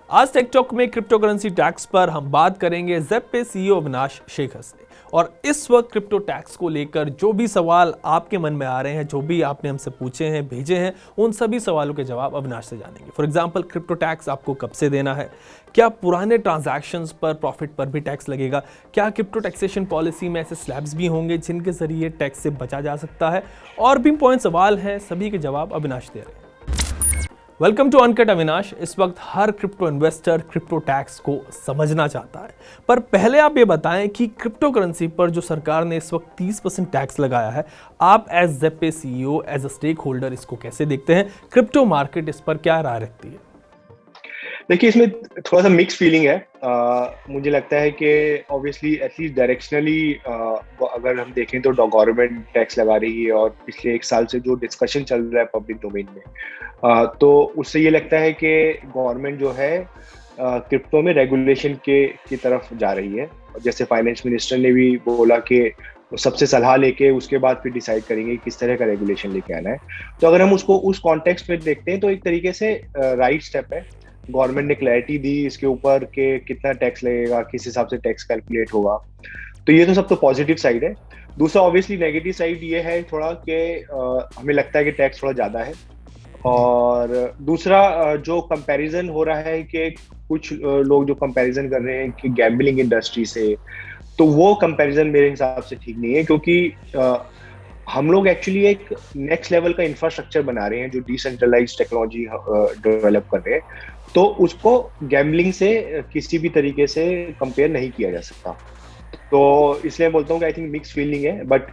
आज take talk में crypto currency tax पर हम बात करेंगे ज़ेप पे सीईओ अविनाश शेखर से। और इस वक्त क्रिप्टो टैक्स को लेकर जो भी सवाल आपके मन में आ रहे हैं, जो भी आपने हमसे पूछे हैं, भेजे हैं, उन सभी सवालों के जवाब अविनाश से जानेंगे। फॉर एग्जांपल, क्रिप्टो टैक्स आपको कब से देना है? क्या पुराने ट्रांजैक्शंस पर प्रॉफिट पर भी टैक्स लगेगा? क्या क्रिप्टो टैक्सेशन पॉलिसी में ऐसे स्लैब्स भी होंगे जिनके जरिए टैक्स से बचा जा सकता है? और भी पॉइंट सवाल हैं, सभी के जवाब अविनाश दे रहे हैं। Welcome to uncut Avinash. इस वक्त हर क्रिप्टो इन्वेस्टर क्रिप्टो टैक्स को समझना चाहता है, पर पहले आप ये बताएं कि क्रिप्टो करेंसी पर जो सरकार ने इस वक्त 30% टैक्स लगाया है, आप as ZebPay CEO, as a stakeholder इसको कैसे देखते हैं? क्रिप्टो मार्केट इस पर क्या राय रखती है? देखिए, इसमें थोड़ा सा मिक्स फीलिंग है। मुझे लगता है कि ऑब्वियसली एटलीस्ट डायरेक्शनली अगर हम देखें तो गवर्नमेंट टैक्स लगा रही है, और पिछले 1 साल से जो डिस्कशन चल रहा है पब्लिक डोमेन में, तो उससे ये लगता है कि गवर्नमेंट जो है क्रिप्टो में रेगुलेशन की तरफ जा रही है। जैसे फाइनेंस मिनिस्टर ने भी बोला कि वो सबसे सलाह लेके उसके बाद फिर डिसाइड करेंगे किस तरह का रेगुलेशन लेके आना है। तो अगर हम उसको उस कॉन्टेक्स्ट में देखते हैं तो एक तरीके से राइट स्टेप है। गवर्नमेंट ने क्लैरिटी दी इसके ऊपर कि कितना टैक्स लगेगा, किस हिसाब से टैक्स कैलकुलेट होगा। तो ये तो सब तो पॉजिटिव साइड है। दूसरा ऑब्वियसली नेगेटिव साइड ये है थोड़ा कि हमें लगता है कि टैक्स थोड़ा ज़्यादा है। और दूसरा जो कंपैरिजन हो रहा है कि कुछ लोग जो कंपैरिजन कर रहे हैं कि गैम्बलिंग इंडस्ट्री से, तो वो कंपैरिजन मेरे हिसाब से ठीक नहीं है, क्योंकि हम लोग एक्चुअली एक नेक्स्ट लेवल का इंफ्रास्ट्रक्चर बना रहे हैं जो डिसेंट्रलाइज्ड टेक्नोलॉजी डेवलप कर रहे हैं। तो उसको गैम्बलिंग से किसी भी तरीके से कंपेयर नहीं किया जा सकता। तो इसलिए बोलता हूँ कि आई थिंक मिक्स फीलिंग है, बट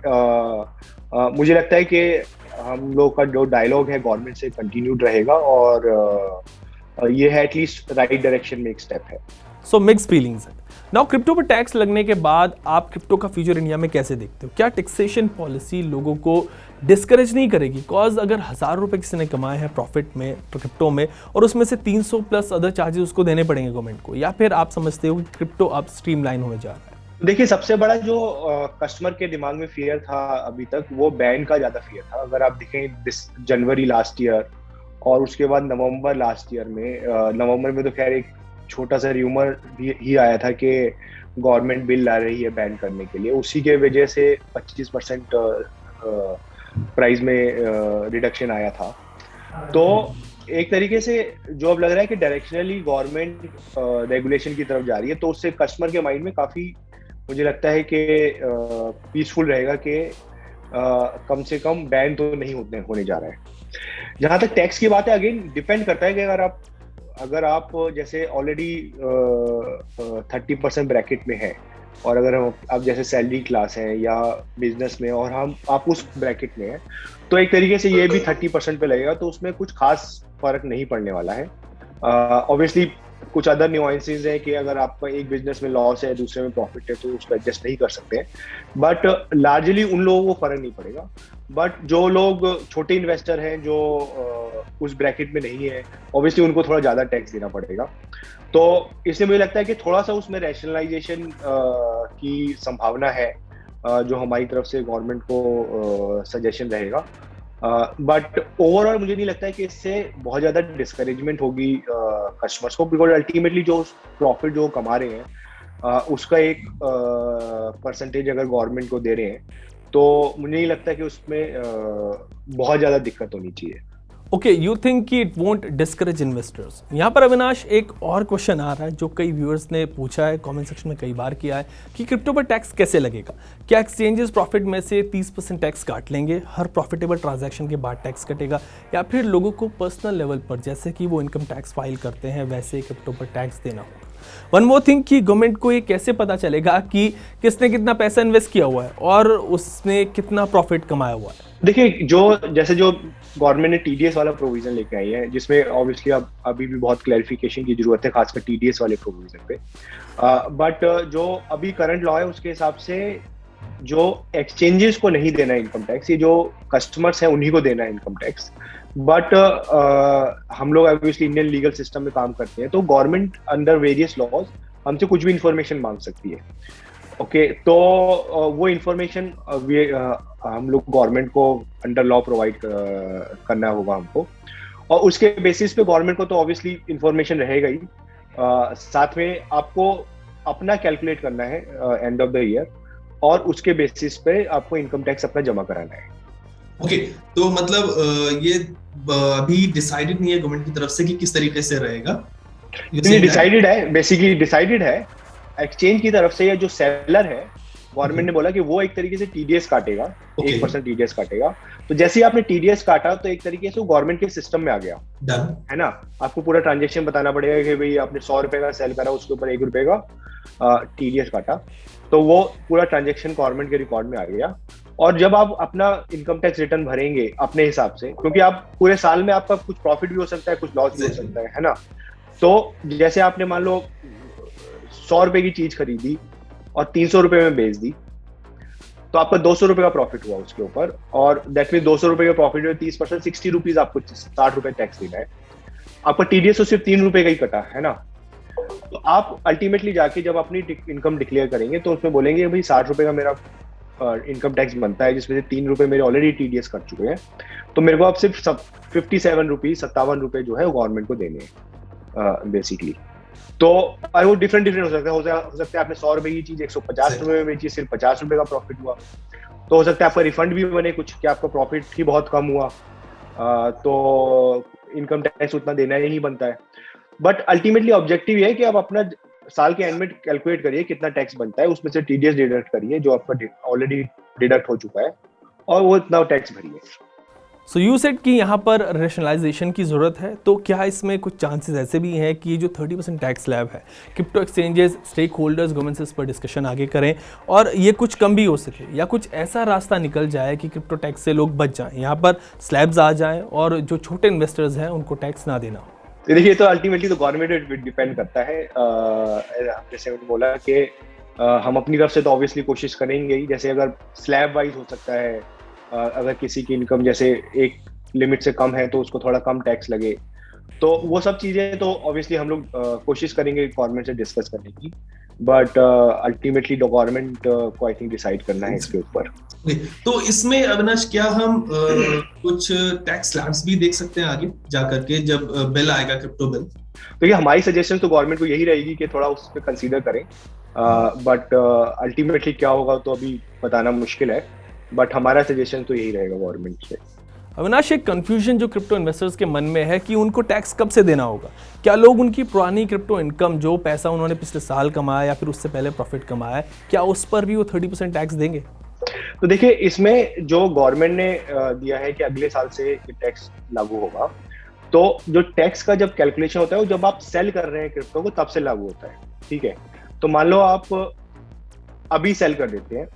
मुझे लगता है कि हम लोग का जो डायलॉग है गवर्नमेंट से कंटिन्यूड रहेगा, और ये है एटलीस्ट राइट डायरेक्शन में एक स्टेप है। सो मिक्स फीलिंग्स है। नाउ, क्रिप्टो पर टैक्स लगने के बाद आप क्रिप्टो का फ्यूचर इंडिया में कैसे देखते हो? क्या टैक्सेशन पॉलिसी लोगों को डिस्करेज नहीं करेगी? कॉज अगर 1,000 रुपए किसी ने कमाए हैं प्रॉफिट में क्रिप्टो में, और उसमें से 300 प्लस अदर चार्जेस उसको देने पड़ेंगे गवर्नमेंट को, या फिर आप समझते हो कि क्रिप्टो अब स्ट्रीमलाइन होने जा रहा है? देखिए, सबसे बड़ा जो कस्टमर के दिमाग में फियर था अभी तक, वो बैन का ज्यादा फियर था। अगर आप देखें जनवरी लास्ट ईयर और उसके बाद नवंबर लास्ट ईयर में, नवंबर में तो खैर एक छोटा सा र्यूमर भी ही आया था कि गवर्नमेंट बिल ला रही है बैन करने के लिए। उसी के वजह से 25% प्राइस में रिडक्शन आया था। तो एक तरीके से जो अब लग रहा है कि डायरेक्शनली गवर्नमेंट रेगुलेशन की तरफ जा रही है, तो उससे कस्टमर के माइंड में काफी, मुझे लगता है कि पीसफुल रहेगा कि कम से कम बैन तो नहीं होने जा रहा है। जहां तक टैक्स की बात है, अगेन डिपेंड करता है कि अगर आप जैसे ऑलरेडी 30% ब्रैकेट में है, और अगर आप जैसे सैलरी क्लास है या बिजनेस में, और आप उस ब्रैकेट में है, तो एक तरीके से ये भी 30% पे लगेगा, तो उसमें कुछ खास फर्क नहीं पड़ने वाला है। ऑब्वियसली कुछ अदर न्यूएंसेस हैं कि अगर आपका एक बिजनेस में लॉस है, दूसरे में प्रॉफिट है, तो उसको एडजस्ट नहीं कर सकते हैं, बट लार्जली उन लोगों को फर्क नहीं पड़ेगा। बट जो लोग छोटे इन्वेस्टर हैं जो उस ब्रैकेट में नहीं है, ऑब्वियसली उनको थोड़ा ज्यादा टैक्स देना पड़ेगा। तो इसलिए मुझे लगता है कि थोड़ा सा उसमें रैशनलाइजेशन की संभावना है, जो हमारी तरफ से गवर्नमेंट को सजेशन रहेगा। बट ओवरऑल मुझे नहीं लगता है कि इससे बहुत ज्यादा डिस्करेजमेंट होगी कस्टमर्स को, बिकॉज अल्टीमेटली जो प्रॉफिट जो कमा रहे हैं उसका एक परसेंटेज अगर गवर्नमेंट को दे रहे हैं, तो मुझे नहीं लगता कि उसमें बहुत ज्यादा दिक्कत होनी चाहिए। ओके, यू थिंक कि इट वोंट डिस्करेज इन्वेस्टर्स। यहाँ पर अविनाश एक और क्वेश्चन आ रहा है जो कई व्यूअर्स ने पूछा है, कमेंट सेक्शन में कई बार किया है, कि क्रिप्टो पर टैक्स कैसे लगेगा? क्या एक्सचेंजेस प्रॉफिट में से 30% टैक्स काट लेंगे, हर प्रॉफिटेबल ट्रांजैक्शन के बाद टैक्स कटेगा, या फिर लोगों को पर्सनल लेवल पर जैसे कि वो इनकम टैक्स फाइल करते हैं वैसे क्रिप्टो पर टैक्स देना होगा? वन मोर थिंग कि गवर्नमेंट को ये कैसे पता चलेगा कि किसने कितना पैसा इन्वेस्ट किया हुआ है और उसने कितना प्रॉफिट कमाया हुआ है? देखिए, जो गवर्नमेंट ने टीडीएस वाला प्रोविजन लेके आई है, जिसमें ऑब्वियसली अब अभी भी बहुत क्लैरिफिकेशन की जरूरत है, खासकर टीडीएस वाले प्रोविजन पे। बट जो अभी करंट लॉ है उसके हिसाब से जो एक्सचेंजेस को नहीं देना है इनकम टैक्स, ये जो कस्टमर्स हैं उन्हीं को देना है इनकम टैक्स। बट हम लोग ऑब्वियसली इंडियन लीगल सिस्टम में काम करते हैं, तो गवर्नमेंट अंडर वेरियस लॉज हमसे कुछ भी इंफॉर्मेशन मांग सकती है। ओके, तो वो इंफॉर्मेशन हम लोग गवर्नमेंट को अंडर लॉ प्रोवाइड करना होगा हमको, और उसके बेसिस पे गवर्नमेंट को तो ऑब्वियसली इंफॉर्मेशन रहेगा ही साथ में आपको अपना कैलकुलेट करना है एंड ऑफ द ईयर, और उसके बेसिस पे आपको इनकम टैक्स अपना जमा कराना है। ओके, तो मतलब ये अभी डिसाइडेड नहीं है गवर्नमेंट की तरफ से कि किस तरीके से रहेगा? डिसाइडेड है, बेसिकली डिसाइडेड है एक्सचेंज की तरफ से। या जो सेलर है, गवर्नमेंट ने बोला कि वो एक तरीके से टीडीएस काटेगा, 1% टीडीएस काटेगा। तो जैसे ही आपने टीडीएस काटा तो एक तरीके से वो गवर्नमेंट के सिस्टम में आ गया, है ना। आपको पूरा ट्रांजेक्शन बताना पड़ेगा कि भाई आपने 100 रुपए का सेल करा, उसके ऊपर 1 रुपए का टीडीएस काटा, तो वो पूरा ट्रांजेक्शन गवर्नमेंट के रिकॉर्ड में आ गया। और जब आप अपना इनकम टैक्स रिटर्न भरेंगे अपने हिसाब से, क्योंकि आप पूरे साल में आपका कुछ प्रॉफिट भी हो सकता है, कुछ लॉस भी हो सकता है ना। तो जैसे आपने मान लो 100 रुपए की चीज खरीदी और 300 रुपए में बेच दी, तो आपका 200 रुपए का प्रॉफिट हुआ उसके ऊपर, और दैट मीन 200 रुपए के प्रॉफिट में 30%, 60 रुपीज आपको 60 रुपए टैक्स देना है। आपका टीडीएस तो सिर्फ 3 रुपए का ही कटा है ना। तो आप अल्टीमेटली जाके जब अपनी इनकम डिक्लेयर करेंगे तो उसमें बोलेंगे भाई 60 रुपए का मेरा इनकम टैक्स बनता है, जिसमें से 3 रुपए मेरे ऑलरेडी टीडीएस कट चुके हैं, तो मेरे को अब सिर्फ 57 रुपीज, 57 रुपए जो है वो गवर्नमेंट को देने हैं बेसिकली। तो वो डिफरेंट हो सकता है। हो सकता है आपने 100 रुपए की चीज 150 रुपए में बेची, सिर्फ 50 रुपए का प्रॉफिट हुआ। तो हो सकता है आपका रिफंड भी बने कुछ, कि आपका प्रॉफिट ही बहुत कम हुआ, तो इनकम टैक्स उतना देना ही नहीं बनता है। बट अल्टीमेटली ऑब्जेक्टिव ये है कि आप अपना साल के एंड में कैलकुलेट करिए कितना टैक्स बनता है, उसमें से टीडीएस डिडक्ट करिए जो आपका ऑलरेडी डिडक्ट हो चुका है, और वो इतना टैक्स भरिए। सो यू सेड कि यहाँ पर रेशनलाइजेशन की ज़रूरत है, तो क्या इसमें कुछ चांसेस ऐसे भी हैं कि ये जो 30% टैक्स स्लैब है, crypto exchanges, stakeholders, government से इस पर डिस्कशन आगे करें और ये कुछ कम भी हो सके, या कुछ ऐसा रास्ता निकल जाए कि क्रिप्टो टैक्स से लोग बच जाएं, यहाँ पर स्लैब्स आ जाएं और जो छोटे इन्वेस्टर्स हैं उनको टैक्स ना देना हो? देखिए, तो अल्टीमेटली तो गवर्नमेंट पे डिपेंड करता है। जैसे उन्होंने बोला कि हम अपनी तरफ से तो ऑब्वियसली कोशिश करेंगे ही। जैसे अगर स्लैब वाइज हो सकता है, अगर किसी की इनकम जैसे एक लिमिट से कम है तो उसको थोड़ा कम टैक्स लगे, तो वो सब चीजें तो ऑब्वियसली हम लोग कोशिश करेंगे गवर्नमेंट से डिस्कस करने की। बट अल्टीमेटली गवर्नमेंट को आई थिंक डिसाइड करना है इसके ऊपर। तो इसमें अविनाश, क्या हम कुछ टैक्स स्लैब्स भी देख सकते हैं आगे जाकर के जब बिल आएगा, क्रिप्टो बिल? देखिए, हमारी सजेशन तो गवर्नमेंट को यही रहेगी कि थोड़ा उस पर कंसीडर करें, बट अल्टीमेटली क्या होगा तो अभी बताना मुश्किल है, बट हमारा सजेशन तो यही रहेगा गवर्नमेंट से। अविनाश, एक कंफ्यूजन जो क्रिप्टो इन्वेस्टर्स के मन में है कि उनको टैक्स कब से देना होगा। क्या लोग उनकी पुरानी क्रिप्टो इनकम, जो पैसा उन्होंने पिछले साल कमाया या फिर उससे पहले प्रॉफिट कमाया है, क्या उस पर भी वो 30% टैक्स देंगे? तो देखिए, इसमें जो गवर्नमेंट ने दिया है कि अगले साल से टैक्स लागू होगा, तो जो टैक्स का जब कैलकुलेशन होता है वो जब आप सेल कर रहे हैं क्रिप्टो को तब से लागू होता है। ठीक है, तो मान लो आप अभी सेल कर देते हैं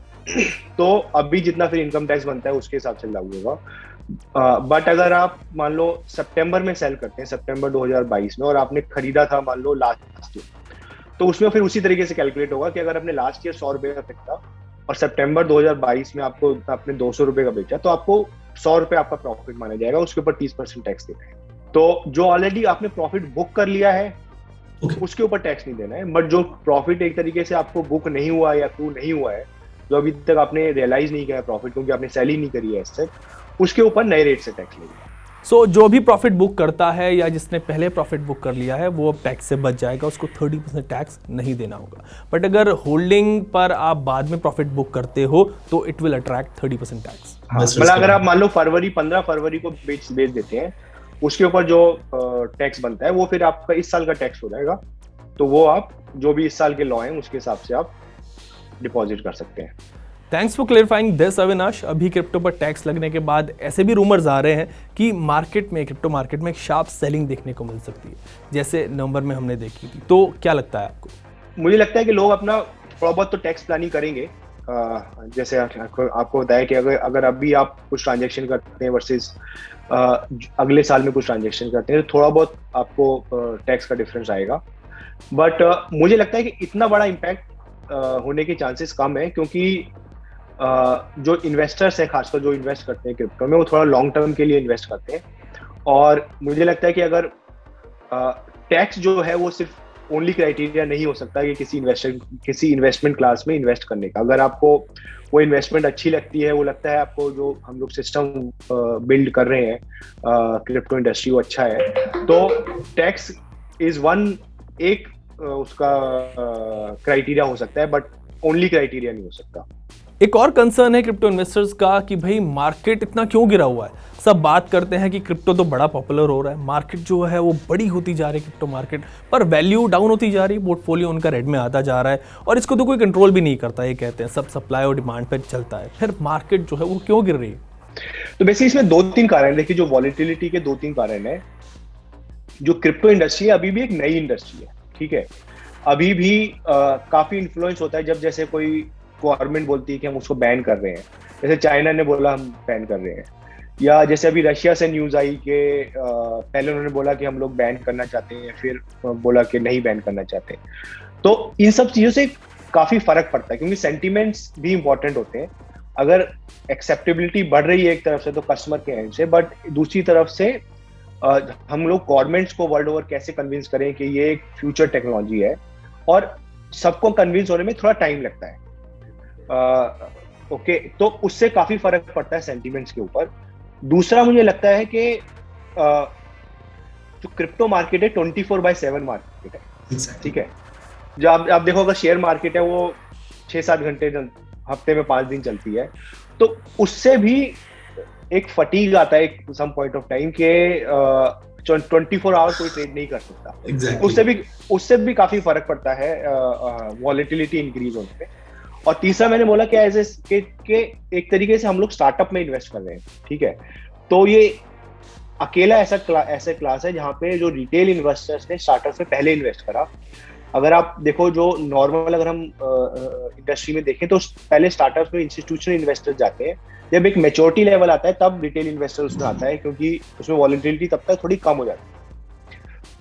तो अभी जितना फिर इनकम टैक्स बनता है उसके हिसाब से लागू होगा। बट अगर आप मान लो सितंबर में सेल करते हैं, सितंबर 2022 में, और आपने खरीदा था मान लो लास्ट ईयर, तो उसमें फिर उसी तरीके से कैलकुलेट होगा कि अगर आपने लास्ट ईयर 100 रुपए का खरीदा और सितंबर 2022 में आपको आपने 200 रुपए का बेचा, तो आपको 100 रुपए आपका प्रॉफिट माना जाएगा, उसके ऊपर 30% टैक्स देना है। तो जो ऑलरेडी आपने प्रॉफिट बुक कर लिया है उसके ऊपर टैक्स नहीं देना है। बट जो प्रॉफिट एक तरीके से आपको बुक नहीं हुआ या अप्रूव नहीं हुआ है, जो अभी तक आपने रियलाइज नहीं किया प्रॉफिट क्योंकि आपने सेल ही नहीं करी है एसेट, उसके ऊपर नए रेट से टैक्स लगेगा। सो जो भी प्रॉफिट बुक करता है या जिसने पहले प्रॉफिट बुक कर लिया है वो अब टैक्स से बच जाएगा, उसको 30% टैक्स नहीं देना होगा। बट अगर होल्डिंग पर आप बाद में प्रॉफिट बुक करते हो तो इट विल अट्रैक्ट 30% टैक्स। मतलब अगर आप मान लो 15 फरवरी को बेच देते हैं, उसके ऊपर जो टैक्स बनता है वो फिर आपका इस साल का टैक्स हो जाएगा। तो वो आप जो भी इस साल के लॉ हैं उसके हिसाब से आप डिपॉजिट कर सकते हैं। Thanks for clarifying this Avinash. अभी क्रिप्टो पर टैक्स लगने के बाद ऐसे भी रूमर्स आ रहे हैं कि क्रिप्टो मार्केट में एक शार्प सेलिंग देखने को मिल सकती है, जैसे नवंबर में हमने देखी थी। तो क्या लगता है आपको? मुझे लगता है कि लोग अपना थोड़ा बहुत तो टैक्स प्लानिंग करेंगे। जैसे आपको बताया कि अगर अभी आप कुछ ट्रांजेक्शन करते हैं वर्सेस अगले साल में कुछ ट्रांजेक्शन करते हैं, तो थोड़ा बहुत आपको टैक्स का डिफरेंस आएगा। बट मुझे लगता है कि इतना बड़ा इम्पैक्ट होने के चांसेस कम है, क्योंकि जो इन्वेस्टर्स हैं, खासकर जो इन्वेस्ट करते हैं क्रिप्टो में, वो थोड़ा लॉन्ग टर्म के लिए इन्वेस्ट करते हैं। और मुझे लगता है कि अगर टैक्स जो है वो सिर्फ ओनली क्राइटेरिया नहीं हो सकता कि किसी इन्वेस्टमेंट क्लास में इन्वेस्ट करने का। अगर आपको वो इन्वेस्टमेंट अच्छी लगती है, वो लगता है आपको जो हम लोग सिस्टम बिल्ड कर रहे हैं क्रिप्टो इंडस्ट्री वो अच्छा है, तो टैक्स इज एक उसका क्राइटेरिया हो सकता है, बट ओनली क्राइटेरिया नहीं हो सकता। एक और कंसर्न है क्रिप्टो इन्वेस्टर्स का कि भाई मार्केट इतना क्यों गिरा हुआ है। सब बात करते हैं कि क्रिप्टो तो बड़ा पॉपुलर हो रहा है, मार्केट जो है वो बड़ी होती जा रही है क्रिप्टो मार्केट, पर वैल्यू डाउन होती जा रही है, पोर्टफोलियो उनका रेड में आता जा रहा है और इसको तो कोई कंट्रोल भी नहीं करता। ये कहते हैं सब सप्लाई और डिमांड पर चलता है, फिर मार्केट जो है वो क्यों गिर रही है? तो बेसिकली इसमें 2-3 कारण, देखिए जो वॉलेटिलिटी के 2-3 कारण है। जो क्रिप्टो इंडस्ट्री है अभी भी एक नई इंडस्ट्री है, ठीक है। अभी भी काफी इन्फ्लुएंस होता है जब जैसे कोई गवर्नमेंट बोलती है कि हम उसको बैन कर रहे हैं, जैसे चाइना ने बोला हम बैन कर रहे हैं, या जैसे अभी रशिया से न्यूज आई कि पहले उन्होंने बोला कि हम लोग बैन करना चाहते हैं, फिर बोला कि नहीं बैन करना चाहते। तो इन सब चीजों से काफी फर्क पड़ता है, क्योंकि सेंटिमेंट्स भी इंपॉर्टेंट होते हैं। अगर एक्सेप्टेबिलिटी बढ़ रही है एक तरफ से तो कस्टमर के एंड से, बट दूसरी तरफ से हम लोग गवर्नमेंट्स को वर्ल्ड ओवर कैसे कन्विंस करें कि ये एक फ्यूचर टेक्नोलॉजी है, और सबको कन्विंस होने में थोड़ा टाइम लगता है। ओके, तो उससे काफी फर्क पड़ता है सेंटिमेंट्स के ऊपर। दूसरा मुझे लगता है कि जो क्रिप्टो मार्केट है 24/7 मार्केट है, ठीक है। जो आप देखो, अगर शेयर मार्केट है वो 6-7 घंटे हफ्ते में 5 दिन चलती है, तो उससे भी एक फटीग आता है एक सम पॉइंट ऑफ टाइम के 24 आवर कोई ट्रेड नहीं कर सकता। Exactly. उससे भी काफी फर्क पड़ता है वॉलेटिलिटी इंक्रीज होने पे। और तीसरा मैंने बोला कि एक तरीके से हम लोग स्टार्टअप में इन्वेस्ट कर रहे हैं, ठीक है। तो ये अकेला ऐसा क्लास है जहाँ पे जो रिटेल इन्वेस्टर्स ने स्टार्टअप में पहले इन्वेस्ट करा। अगर आप देखो जो नॉर्मल, अगर हम इंडस्ट्री में देखें तो पहले स्टार्टअप्स में इंस्टीट्यूशनल इन्वेस्टर्स जाते हैं, जब एक मैच्योरिटी लेवल आता है तब रिटेल इन्वेस्टर उसमें आता है, क्योंकि उसमें वॉलेटिलिटी तब तक थोड़ी कम हो जाती है।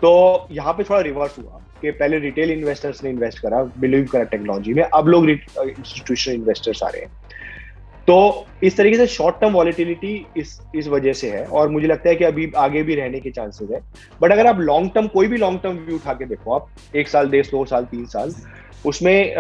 तो यहाँ पे थोड़ा रिवर्स हुआ कि पहले रिटेल इन्वेस्टर्स ने इन्वेस्ट करा, बिलीव करा टेक्नोलॉजी में, अब लोग इंस्टीट्यूशनल इन्वेस्टर्स आ रहे हैं। तो इस तरीके से शॉर्ट टर्म वॉलेटिलिटी इस वजह से है, और मुझे लगता है कि अभी आगे भी रहने के चांसेस है। बट अगर आप लॉन्ग टर्म, कोई भी लॉन्ग टर्म व्यू उठा के देखो, आप 1 साल, 2 साल, 3 साल, उसमें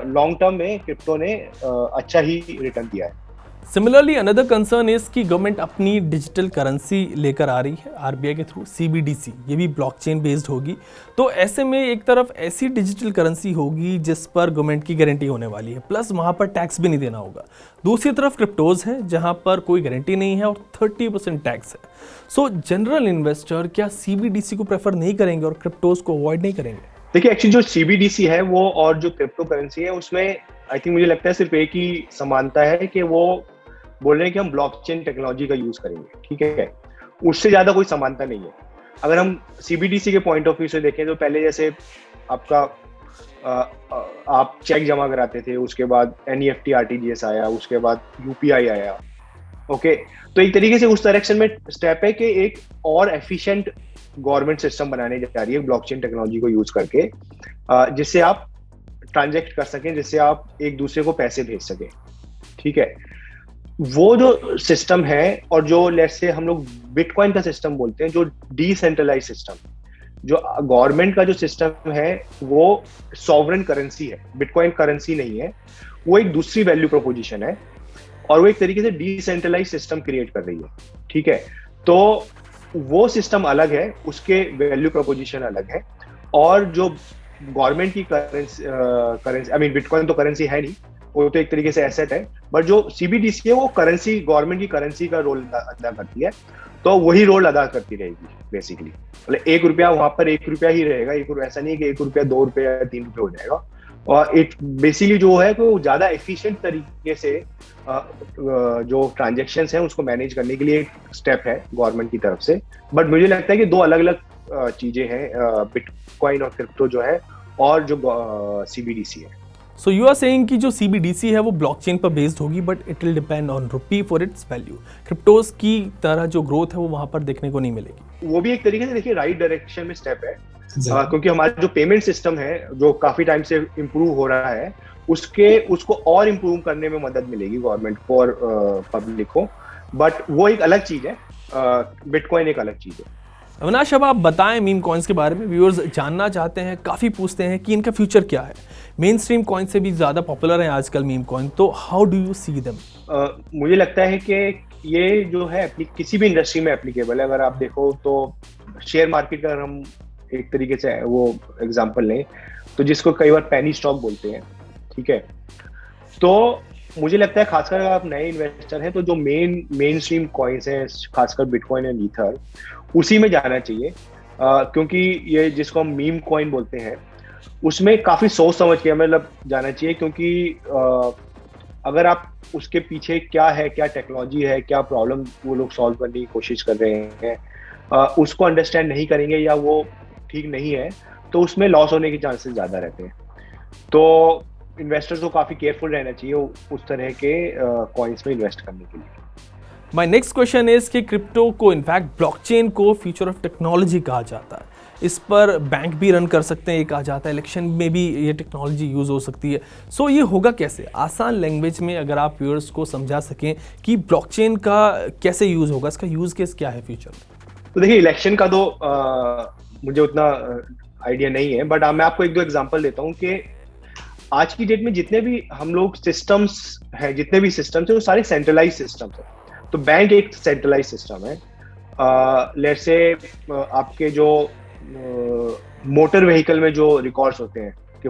लॉन्ग टर्म में क्रिप्टो ने अच्छा ही रिटर्न दिया है। सिमिलरली अनदर कंसर्न इज कि गवर्नमेंट अपनी डिजिटल करेंसी लेकर आ रही है आरबीआई के थ्रू, सीबीडीसी, ये भी ब्लॉकचेन बेस्ड होगी। तो ऐसे में एक तरफ ऐसी डिजिटल करेंसी होगी जिस पर गवर्नमेंट की गारंटी होने वाली है, प्लस वहाँ पर टैक्स भी नहीं देना होगा। दूसरी तरफ क्रिप्टोज है जहाँ पर कोई गारंटी नहीं है और 30% टैक्स है। सो जनरल इन्वेस्टर क्या सीबीडीसी को प्रेफर नहीं करेंगे और क्रिप्टोज को अवॉइड नहीं करेंगे? देखिए, एक्चुअली जो सीबीडीसी है वो और जो क्रिप्टो करेंसी है उसमें आई थिंक मुझे लगता है सिर्फ एक ही समानता है कि वो बोल रहे हैं कि हम ब्लॉकचेन टेक्नोलॉजी का यूज करेंगे, ठीक है। उससे ज्यादा कोई समानता नहीं है। अगर हम सीबीडीसी के पॉइंट ऑफ व्यू से देखें तो पहले जैसे आपका आप चेक जमा कराते थे, उसके बाद एनईएफटी आरटीजीएस आया, उसके बाद यूपीआई आया, ओके। तो एक तरीके से उस डायरेक्शन में स्टेप है कि एक और एफिशिएंट गवर्नमेंट सिस्टम बनाने जा रही है ब्लॉकचेन टेक्नोलॉजी को यूज करके, जिससे आप ट्रांजैक्ट कर सकें, जिससे आप एक दूसरे को पैसे भेज सकें, ठीक है। वो जो सिस्टम है, और जो लेट्स से हम लोग बिटकॉइन का सिस्टम बोलते हैं, जो डिसेंट्रलाइज सिस्टम, जो गवर्नमेंट का जो सिस्टम है वो सॉवरेन करेंसी है, बिटकॉइन करेंसी नहीं है, वो एक दूसरी वैल्यू प्रोपोजिशन है, और वो एक तरीके से डिसेंट्रलाइज सिस्टम क्रिएट कर रही है, ठीक है। तो वो सिस्टम अलग है, उसके वैल्यू प्रोपोजिशन अलग है, और जो गवर्नमेंट की करेंसी आई मीन बिटकॉइन तो करेंसी है नहीं, वो तो एक तरीके से एसेट है, बट जो सीबीडीसी है वो करेंसी, गवर्नमेंट की करेंसी का रोल अदा करती है। तो वही रोल अदा करती रहेगी बेसिकली। मतलब 1 रुपया वहां पर 1 रुपया ही रहेगा, ऐसा नहीं है कि 1 रुपया 2 रुपया या 3 रुपये हो जाएगा। और इट बेसिकली जो है वो ज्यादा एफिशिएंट तरीके से जो ट्रांजेक्शन्स हैं उसको मैनेज करने के लिए एक स्टेप है गवर्नमेंट की तरफ से। बट मुझे लगता है कि 2 अलग अलग चीजें हैं, बिटकॉइन और क्रिप्टो जो है, और जो सीबीडीसी है। सो यू आर सेइंग कि जो सीबीडीसी है वो ब्लॉकचेन पर बेस्ड होगी, but it will depend on rupee for its value. Cryptos की तरह जो ग्रोथ है वो वहां पर देखने को नहीं मिलेगी। वो भी एक तरीके से देखिए राइट डायरेक्शन में स्टेप है, क्योंकि हमारा जो पेमेंट सिस्टम है जो काफी टाइम से इम्प्रूव हो रहा है, उसको और इम्प्रूव करने में मदद मिलेगी गवर्नमेंट को और पब्लिक को। बट वो एक अलग चीज है, बिटकॉइन एक अलग चीज है। अविनाश, अब आप बताएं मीम कॉइन्स के बारे में। व्यूअर्स जानना चाहते हैं, काफ़ी पूछते हैं कि इनका फ्यूचर क्या है। मेन स्ट्रीम कॉइन से भी ज़्यादा पॉपुलर है आजकल मीम कॉइन, तो how do you see them? मुझे लगता है कि ये जो है किसी भी इंडस्ट्री में एप्लीकेबल है। अगर आप देखो तो शेयर मार्केट का हम एक तरीके से वो एग्जांपल लें तो जिसको कई बार पेनी स्टॉक बोलते हैं, ठीक है, तो मुझे लगता है खासकर अगर आप नए इन्वेस्टर हैं तो जो मेन स्ट्रीम कॉइन्स हैं, खासकर बिटकॉइन एंड ईथर, उसी में जाना चाहिए, क्योंकि ये जिसको हम मीम कॉइन बोलते हैं उसमें काफी सोच समझ के मतलब जाना चाहिए, क्योंकि अगर आप उसके पीछे क्या है, क्या टेक्नोलॉजी है, क्या प्रॉब्लम वो लोग सॉल्व करने की कोशिश कर रहे हैं, उसको अंडरस्टैंड नहीं करेंगे या वो ठीक नहीं है तो उसमें लॉस होने के चांसेस ज्यादा रहते हैं। तो इन्वेस्टर्स को काफी केयरफुल रहना चाहिए उस तरह के कॉइन्स में इन्वेस्ट करने के लिए। माय नेक्स्ट क्वेश्चन इज कि क्रिप्टो को इनफैक्ट ब्लॉकचेन को फ्यूचर ऑफ टेक्नोलॉजी कहा जाता है, इस पर बैंक भी रन कर सकते हैं, ये कहा जाता है इलेक्शन में भी ये टेक्नोलॉजी यूज़ हो सकती है। सो ये होगा कैसे? आसान लैंग्वेज में अगर आप व्यूअर्स को समझा सकें कि ब्लॉकचेन का कैसे यूज़ होगा, इसका यूज़ केस क्या है फ्यूचर में? तो देखिए, इलेक्शन का तो मुझे उतना आइडिया नहीं है, बट मैं आपको एक दो एग्जांपल देता हूँ कि आज की डेट में जितने भी हम लोग सिस्टम्स हैं, जितने भी सिस्टम्स हैं वो सारे सेंट्रलाइज सिस्टम्स हैं। तो बैंक एक सेंट्रलाइज सिस्टम है। लेट्स से आपके जो मोटर व्हीकल में जो रिकॉर्ड्स होते हैं कि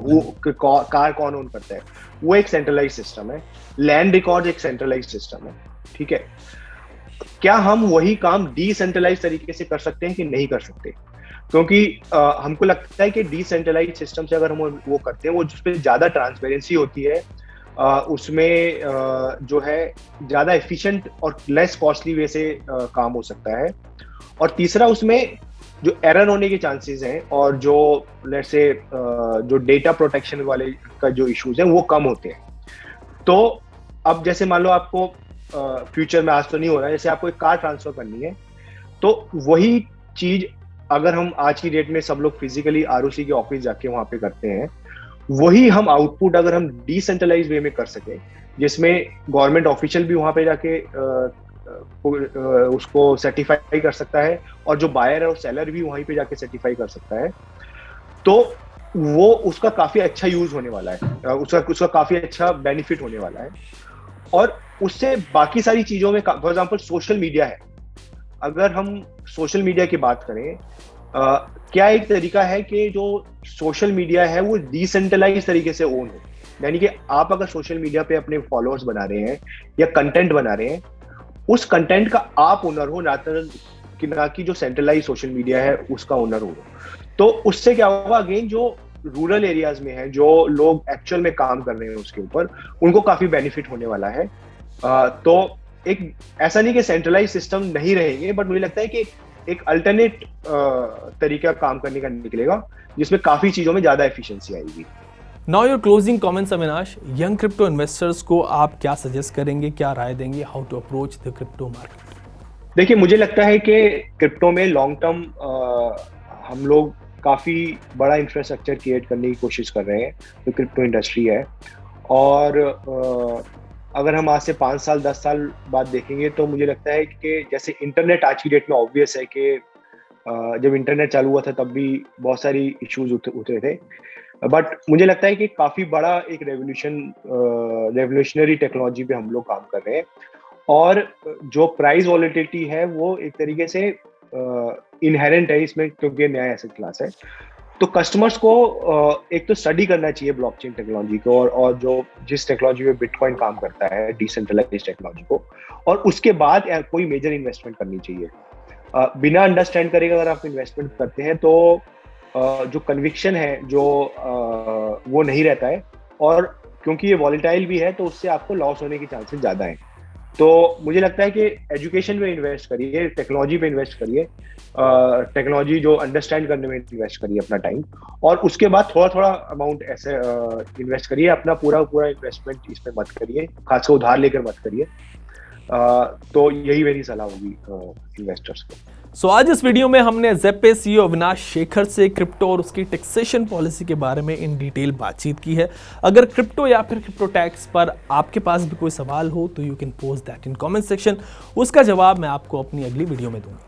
कार कौन ओन करता है, वो एक सेंट्रलाइज सिस्टम है। लैंड रिकॉर्ड एक सेंट्रलाइज सिस्टम है, ठीक है। क्या हम वही काम डिसेंट्रलाइज तरीके से कर सकते हैं कि नहीं कर सकते? क्योंकि हमको लगता है कि डिसेंट्रलाइज सिस्टम से अगर हम वो करते हैं, वो जिसपे ज्यादा ट्रांसपेरेंसी होती है, उसमें जो है ज्यादा एफिशिएंट और लेस कॉस्टली वे से काम हो सकता है। और तीसरा, उसमें जो एरर होने के चांसेस हैं और जो लेट्स से जो डेटा प्रोटेक्शन वाले का जो इश्यूज हैं वो कम होते हैं। तो अब जैसे मान लो आपको फ्यूचर में, आज तो नहीं हो रहा है, जैसे आपको एक कार ट्रांसफर करनी है, तो वही चीज अगर हम आज की डेट में सब लोग फिजिकली आरओसी के ऑफिस जाके वहां पे करते हैं, वही हम आउटपुट अगर हम डिसेंट्रलाइज वे में कर सके, जिसमें गवर्नमेंट ऑफिशियल भी वहां पे जाके उसको सर्टिफाई कर सकता है और जो बायर है और सेलर भी वहीं पे जाके सर्टिफाई कर सकता है, तो वो उसका काफी अच्छा यूज होने वाला है, उसका काफी अच्छा बेनिफिट होने वाला है। और उससे बाकी सारी चीजों में, फॉर एग्जाम्पल सोशल मीडिया है, अगर हम सोशल मीडिया की बात करें, क्या एक तरीका है कि जो सोशल मीडिया है वो डिसेंट्रलाइज तरीके से ओन हो, यानी कि आप अगर सोशल मीडिया पे अपने फॉलोअर्स बना रहे हैं या कंटेंट बना रहे हैं, उस कंटेंट का आप ओनर हो, ना कि जो सेंट्रलाइज सोशल मीडिया है उसका ओनर हो। तो उससे क्या होगा, अगेन जो रूरल एरियाज में है, जो लोग एक्चुअल में काम कर रहे हैं उसके ऊपर, उनको काफी बेनिफिट होने वाला है। तो एक ऐसा नहीं कि सेंट्रलाइज सिस्टम नहीं रहेंगे, बट मुझे लगता है कि एक अल्टरनेट तरीका काम करने का निकलेगा, जिसमें काफी चीजों में ज्यादा एफिशिएंसी आएगी। Now your closing comments Avinash, young crypto investors को आप क्या सजेस्ट करेंगे, क्या राय देंगे, how to approach the crypto market? देखिए, मुझे लगता है कि क्रिप्टो में लॉन्ग टर्म हम लोग काफी बड़ा इंफ्रास्ट्रक्चर क्रिएट करने की कोशिश कर रहे हैं, जो क्रिप्टो इंडस्ट्री है। और अगर हम आज से 5 साल 10 साल बाद देखेंगे तो मुझे लगता है कि जैसे इंटरनेट आज की डेट में ऑब्वियस है कि जब इंटरनेट चालू हुआ था तब भी बहुत सारी इश्यूज उतरे थे, बट मुझे लगता है कि काफी बड़ा एक रेवोल्यूशनरी टेक्नोलॉजी पे हम लोग काम कर रहे हैं। और जो प्राइस वॉलेटिलिटी है वो एक तरीके से इनहेरेंट है इसमें, क्योंकि नया एसेट क्लास है। तो कस्टमर्स को एक तो स्टडी करना चाहिए ब्लॉकचेन टेक्नोलॉजी को, और जो जिस टेक्नोलॉजी में बिटकॉइन काम करता है, डिसेंट्रलाइज्ड टेक्नोलॉजी को, और उसके बाद कोई मेजर इन्वेस्टमेंट करनी चाहिए। बिना अंडरस्टैंड करे अगर आप इन्वेस्टमेंट करते हैं तो जो कन्विक्शन है जो वो नहीं रहता है, और क्योंकि ये वॉलेटाइल भी है तो उससे आपको लॉस होने के चांसेस ज्यादा हैं। तो मुझे लगता है कि एजुकेशन में इन्वेस्ट करिए, टेक्नोलॉजी पे इन्वेस्ट करिए, टेक्नोलॉजी जो अंडरस्टैंड करने में इन्वेस्ट करिए अपना टाइम, और उसके बाद थोड़ा थोड़ा अमाउंट ऐसे इन्वेस्ट करिए। अपना पूरा इन्वेस्टमेंट इसमें मत करिए, खासकर उधार लेकर मत करिए। तो यही मेरी सलाह होगी इन्वेस्टर्स को। सो आज इस वीडियो में हमने ज़ेप सीईओ अविनाश शेखर से क्रिप्टो और उसकी टैक्सेशन पॉलिसी के बारे में इन डिटेल बातचीत की है। अगर क्रिप्टो या फिर क्रिप्टो टैक्स पर आपके पास भी कोई सवाल हो तो you can post that in comment section, उसका जवाब मैं आपको अपनी अगली वीडियो में दूंगा।